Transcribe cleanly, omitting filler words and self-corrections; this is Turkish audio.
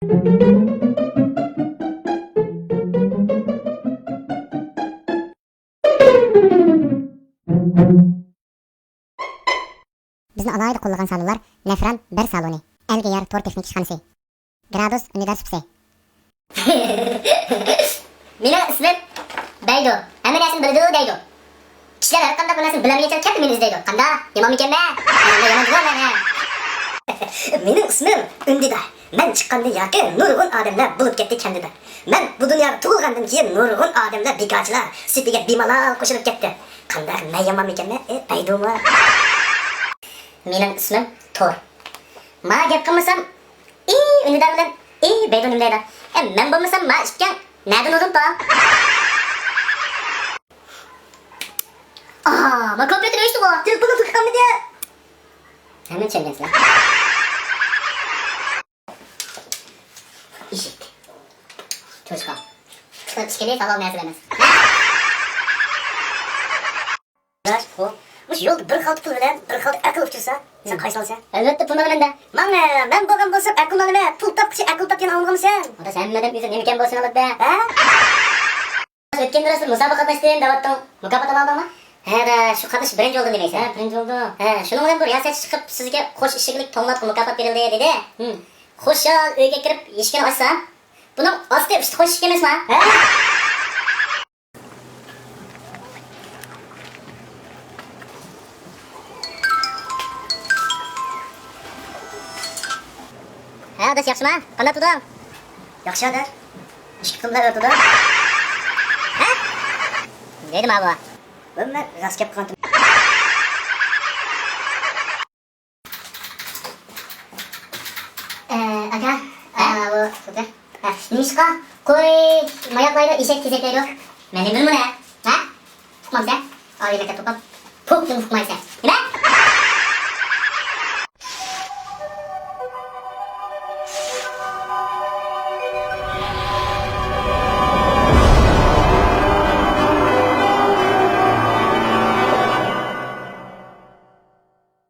Bizni alayda qo'llagan salonlar Nefran 1 saloni, Elgiyar tor texnik ishxonasi, Gradus Unidar supsi. Mening ismim Baydo. Hamma narsani biladi deydi. Kishilar har qanday bir narsani bilmayotgan katta meni izlaydi. Qanday? Yomonmikanman? Yomon bo'lmayman. Mening ismim Undidar. Men chiqqandan yoki nurg'un odamlar bo'lib ketdi kendida. Men bu dunyoga tug'ilgandan keyin nurg'un odamlar bekorchilar sutiga bemalol qo'shilib ketdi. Qanday? Men yomonmikanman? Baydoma. Mening ismim Tor. Ma gap qilmasam, Undidar bilan Baydo nima deydi? Men bo'lmasam ma ishgan nereden oldum da? Ma kompüteri işte bu. Telefonu tıkan mı diye? Hemen çevirgensin lan. İşit. Çocuk al. Çıkar işkeliği sağlam neslemez. Arkadaş bu. Muş yolda bir kaldı pul bilen, bir kaldı akıl uçursa. Sen kaç alsan? Elbette pul bilen de. Ben babam bolsam akıl alma. Pul tapkışı akıl tap yana almamı sen. O da sen madem yüzün nemiken bolsun alıp be. Ha? Ötken birası musabaka katlaştığın davattın. Mukafat aldın mı? He de şu kardeş birinci oldun demeyse. He birinci oldu. He şunun bilen bir riyaset çıkıp sizge hoş işçilik tonlat mukafat verildi dedi. Hoş ya öyge kirip işkeni açsa. Bunun aslı işte hoş işkemez mi? He? He adaş yaxşı mı? Qanday tudun? Yaxşı adaş. İşki qımda ördü da. He? Neydim abi? Ben rast gap qilgandim. Aka, bu tutun. Nishqa qo'y mayoqlaydi, eshak tezaklaydi. Men bilmayman. Ha? Uqmam sen? Oilaga to'pab, to'pdan uqmaysan. Nima?